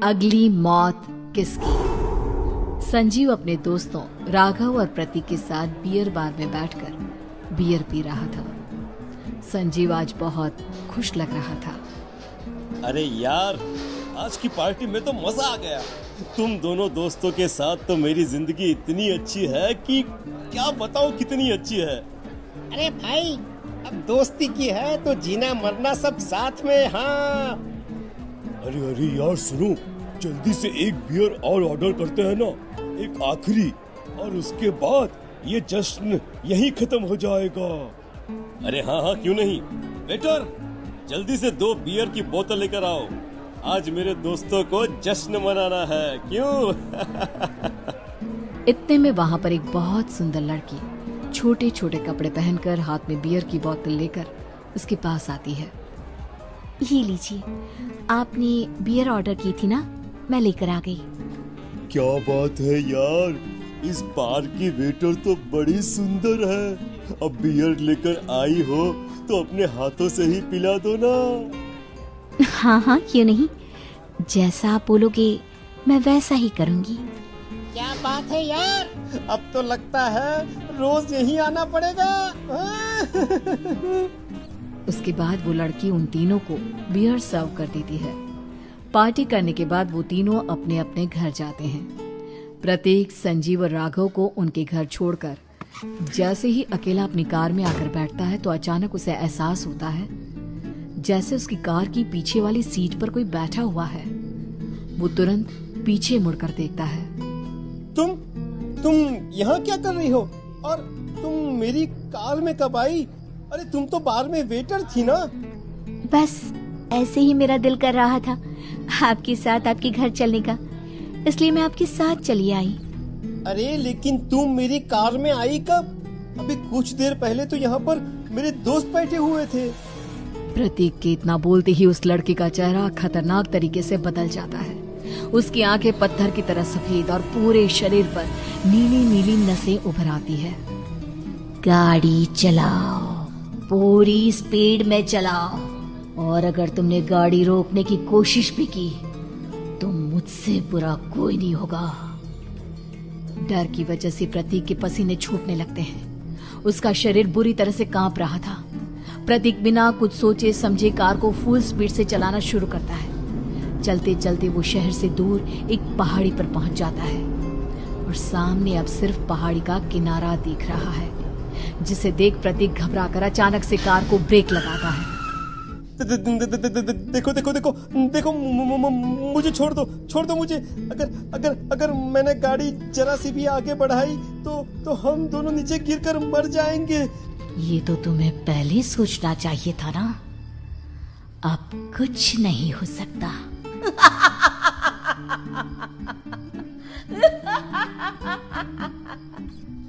अगली मौत किसकी? संजीव अपने दोस्तों राघव और प्रतीक के साथ बियर बार में बैठकर बियर पी रहा था। संजीव आज बहुत खुश लग रहा था। अरे यार, आज की पार्टी में तो मजा आ गया। तुम दोनों दोस्तों के साथ तो मेरी जिंदगी इतनी अच्छी है कि क्या बताऊं कितनी अच्छी है। अरे भाई, अब दोस्ती की है तो जीना मरना सब साथ में। हाँ अरे यार सुनो, जल्दी से एक बियर और ऑर्डर करते हैं ना, एक आखिरी, और उसके बाद ये जश्न यहीं खत्म हो जाएगा। अरे हाँ, क्यों नहीं। वेटर, जल्दी से 2 बियर की बोतल लेकर आओ। आज मेरे दोस्तों को जश्न मनाना है, क्यों? इतने में वहां पर एक बहुत सुंदर लड़की छोटे छोटे कपड़े पहनकर हाथ में बियर की बोतल लेकर उसके पास आती है। ये लीजिए, आपने बियर ऑर्डर की थी ना, मैं लेकर आ गई। क्या बात है यार, इस बार की वेटर तो बड़ी सुंदर है। अब बियर लेकर आई हो तो अपने हाथों से ही पिला दो ना। हाँ, क्यों नहीं, जैसा आप बोलोगे मैं वैसा ही करूँगी। क्या बात है यार, अब तो लगता है रोज यहीं आना पड़ेगा। उसके बाद वो लड़की उन तीनों को बियर सर्व कर देती है। पार्टी करने के बाद वो तीनों अपने अपने घर जाते हैं। प्रतीक, संजीव और राघव को उनके घर छोड़कर जैसे ही अकेला अपनी कार में आकर बैठता है तो अचानक उसे एहसास होता है जैसे उसकी कार की पीछे वाली सीट पर कोई बैठा हुआ है। वो तुरंत पीछे मुड़कर देखता है। तुम यहाँ क्या कर रही हो? और तुम मेरी कार में कब आई? अरे तुम तो बार में वेटर थी ना। बस ऐसे ही मेरा दिल कर रहा था आपके साथ आपके घर चलने का, इसलिए मैं आपके साथ चली आई। अरे लेकिन तुम मेरी कार में आई कब? अभी कुछ देर पहले तो यहाँ पर मेरे दोस्त बैठे हुए थे। प्रतीक के इतना बोलते ही उस लड़के का चेहरा खतरनाक तरीके से बदल जाता है। उसकी आंखें पत्थर की तरह सफेद और पूरे शरीर पर नीली नीली नसें उभर आती है। गाड़ी चलाओ, पूरी स्पीड में चलाओ, और अगर तुमने गाड़ी रोकने की कोशिश भी की तो मुझसे बुरा कोई नहीं होगा। डर की वजह से प्रतीक के पसीने छूटने लगते हैं। उसका शरीर बुरी तरह से कांप रहा था। प्रतीक बिना कुछ सोचे समझे कार को फुल स्पीड से चलाना शुरू करता है। चलते चलते वो शहर से दूर एक पहाड़ी पर पहुंच जाता है और सामने अब सिर्फ पहाड़ी का किनारा दिख रहा है, जिसे देख प्रतीक घबराकर अचानक से कार को ब्रेक लगाता है। देखो, मुझे छोड़ दो मुझे। अगर मैंने गाड़ी जरा सी भी आगे बढ़ाई तो हम दोनों नीचे गिरकर मर जाएंगे। ये तो तुम्हें पहले सोचना चाहिए था ना। अब कुछ नहीं हो सकता।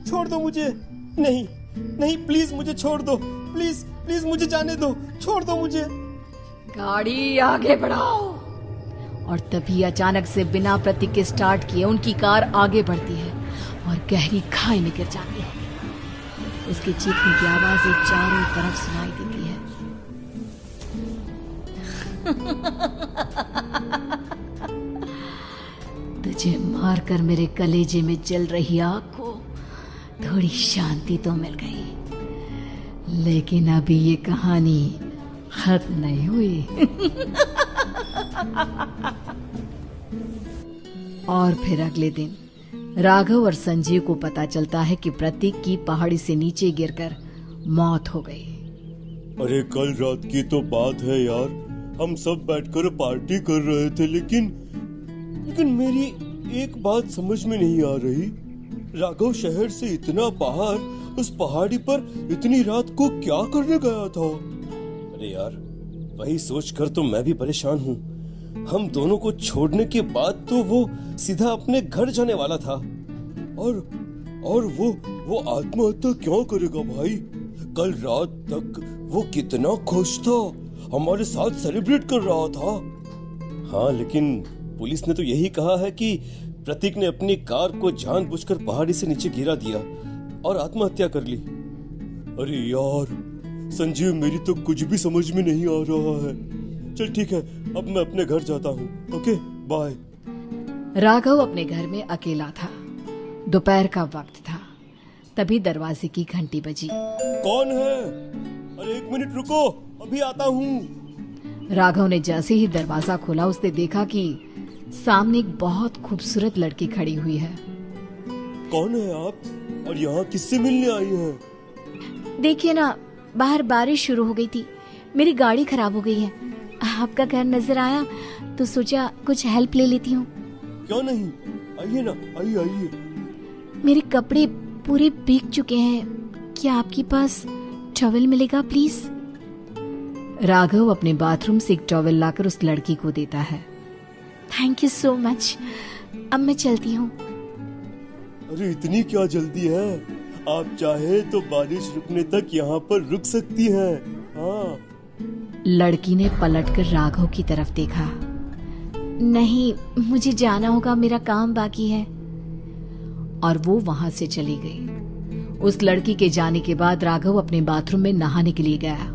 छोड़ दो मुझे। नहीं, प्लीज मुझे छोड़ दो। प्लीज मुझे जाने दो। छोड़ दो मुझे। गाड़ी आगे बढ़ाओ। और तभी अचानक से बिना प्रतीक के स्टार्ट किए उनकी कार आगे बढ़ती है और गहरी खाई में गिर जाती है। उसके चीखने की आवाजें चारों तरफ सुनाई देती है। तुझे मारकर मेरे कलेजे में जल रही आग को थोड़ी शांति तो मिल गई, लेकिन अभी ये कहानी खत्म नहीं हुई। और फिर अगले दिन राघव और संजीव को पता चलता है कि प्रतीक की पहाड़ी से नीचे गिरकर मौत हो गई। अरे कल रात की तो बात है यार, हम सब बैठकर पार्टी कर रहे थे, लेकिन मेरी एक बात समझ में नहीं आ रही। राघव शहर से इतना बाहर उस पहाड़ी पर इतनी रात को क्या करने गया था? अरे यार, वही सोचकर तो मैं भी परेशान हूँ। हम दोनों को छोड़ने के बाद तो वो सीधा अपने घर जाने वाला था, और वो आत्महत्या क्यों करेगा भाई? कल रात तक वो कितना खुश था, हमारे साथ सेलिब्रेट कर रहा था। हाँ, लेकिन पुलिस ने तो यही कहा है कि प्रतीक ने अपनी कार को जानबूझकर पहाड़ी से नीचे गिरा दिया और आत्महत्या कर ली। अरे यार संजीव, मेरी तो कुछ भी समझ में नहीं आ रहा है। चल ठीक है, अब मैं अपने घर जाता हूँ। ओके। बाय। राघव अपने घर में अकेला था। दोपहर का वक्त था। तभी दरवाजे की घंटी बजी। कौन है? अरे 1 मिनट रुको, अभी आता हूँ। राघव ने जैसे ही दरवाजा खोला उसने देखा कि सामने एक बहुत खूबसूरत लड़की खड़ी हुई है। कौन है आप और यहाँ किससे मिलने आई हैं? देखिए ना, बाहर बारिश शुरू हो गई थी, मेरी गाड़ी खराब हो गई है। आपका घर नजर आया तो सोचा कुछ हेल्प ले लेती हूँ। क्यों नहीं, आइए ना, आइए आइए। मेरे कपड़े पूरे भीग चुके हैं, क्या आपके पास टॉवल मिलेगा प्लीज? राघव अपने बाथरूम से एक टॉवल लाकर उस लड़की को देता है। थैंक यू सो मच, अब मैं चलती हूँ। अरे इतनी क्या जल्दी है? आप चाहे तो बारिश रुकने तक यहाँ पर रुक सकती हैं। हाँ। लड़की ने पलटकर राघव की तरफ देखा। नहीं, मुझे जाना होगा, मेरा काम बाकी है। और वो वहां से चली गई। उस लड़की के जाने के बाद राघव अपने बाथरूम में नहाने के लिए गया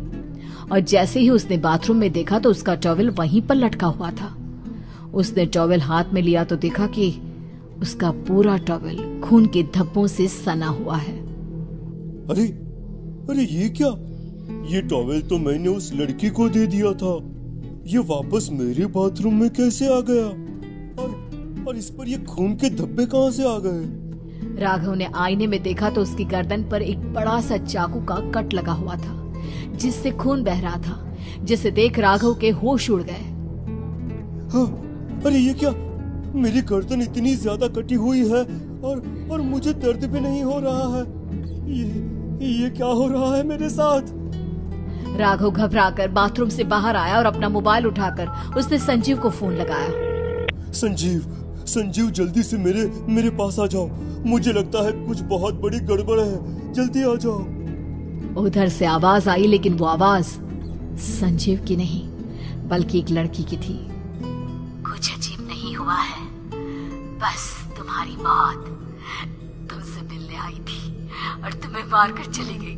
और जैसे ही उसने बाथरूम में देखा तो उसका टॉवल वहीं पर लटका हुआ था। उसने टॉवल हाथ में लिया तो देखा कि उसका पूरा टॉवल खून के धब्बों से सना हुआ है। अरे अरे ये क्या? ये टॉवल तो मैंने उस लड़की को दे दिया था। ये वापस मेरे बाथरूम में कैसे आ गया? और इस पर ये खून के धब्बे कहाँ से आ गए? राघव ने आईने में देखा तो उसकी गर्दन पर एक बड़ा सा चाकू का कट लगा हुआ था जिससे खून बह रहा था, जिसे देख राघव के होश उड़ गए। हाँ, अरे ये क्या? मेरी गर्दन इतनी ज्यादा कटी हुई है और मुझे दर्द भी नहीं हो रहा है। ये क्या हो रहा है मेरे साथ? राघव घबराकर बाथरूम से बाहर आया और अपना मोबाइल उठाकर उसने संजीव को फोन लगाया। संजीव जल्दी से मेरे पास आ जाओ। मुझे लगता है कुछ बहुत बड़ी गड़बड़ है, जल्दी आ जाओ। उधर से आवाज आई, लेकिन वो आवाज संजीव की नहीं बल्कि एक लड़की की थी। कुछ अजीब नहीं हुआ है, बस तुम्हारी मौत तुमसे मिलने आई थी और तुम्हें मार कर चली गई।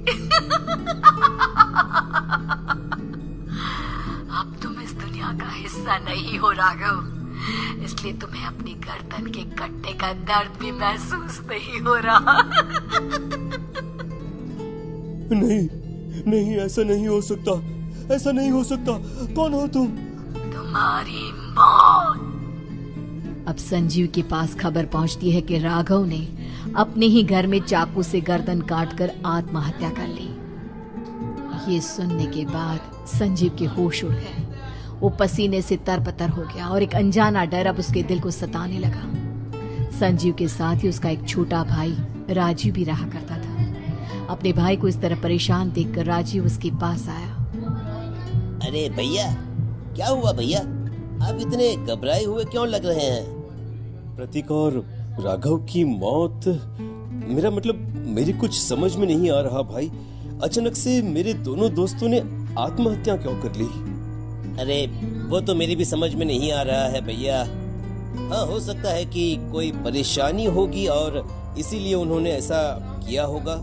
अब तुम इस दुनिया का हिस्सा नहीं हो राघव, इसलिए तुम्हें अपनी गर्दन के कटने का दर्द भी महसूस नहीं हो रहा। नहीं, ऐसा नहीं हो सकता, ऐसा नहीं हो सकता। कौन हो तुम? तुम्हारी मौत। अब संजीव के पास खबर पहुंचती है कि राघव ने अपने ही घर में चाकू से गर्दन काटकर आत्महत्या कर ली। ये सुनने के बाद संजीव के होश उड़ गए। वो पसीने से तरपतर हो गया और एक अनजाना डर अब उसके दिल को सताने लगा। संजीव के साथ ही उसका एक छोटा भाई राजीव भी रहा करता था। अपने भाई को इस तरह परेशान देखकर राजीव उसके पास आया। अरे भैया, क्या हुआ भैया? आप इतने घबराए हुए क्यों लग रहे हैं? प्रतीक और राघव की मौत, मेरा मतलब मेरी कुछ समझ में नहीं आ रहा भाई। अचानक से मेरे दोनों दोस्तों ने आत्महत्या क्यों कर ली? अरे वो तो मेरी भी समझ में नहीं आ रहा है भैया। हाँ, हो सकता है कि कोई परेशानी होगी और इसीलिए उन्होंने ऐसा किया होगा।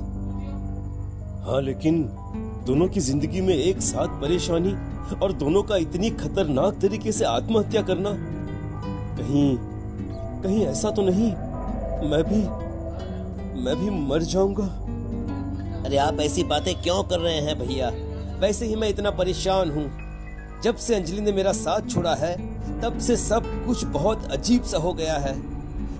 हाँ, लेकिन दोनों की जिंदगी में एक साथ परेशानी और दोनों का इतनी खतरनाक तरीके से आत्महत्या करना, कहीं ऐसा तो नहीं मैं भी मर जाऊंगा? अरे आप ऐसी बातें क्यों कर रहे हैं भैया? वैसे ही मैं इतना परेशान हूँ। जब से अंजलि ने मेरा साथ छोड़ा है तब से सब कुछ बहुत अजीब सा हो गया है।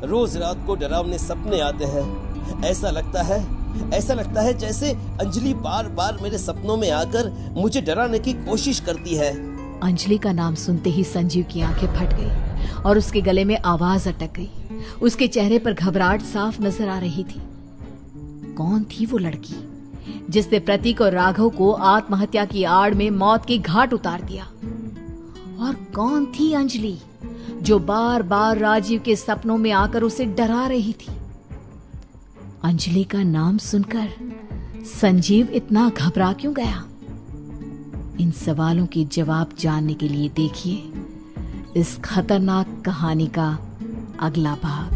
रोज रात को डरावने सपने आते हैं। ऐसा लगता है जैसे अंजलि बार बार मेरे सपनों में आकर मुझे डराने की कोशिश करती है। अंजलि का नाम सुनते ही संजीव की आंखें फट गई और उसके गले में आवाज अटक गई। उसके चेहरे पर घबराहट साफ नजर आ रही थी। कौन थी वो लड़की जिसने प्रतीक और राघव को आत्महत्या की आड़ में मौत के घाट उतार दिया? और कौन थी अंजलि जो बार बार राजीव के सपनों में आकर उसे डरा रही थी? अंजलि का नाम सुनकर संजीव इतना घबरा क्यों गया? इन सवालों के जवाब जानने के लिए देखिए इस खतरनाक कहानी का अगला भाग।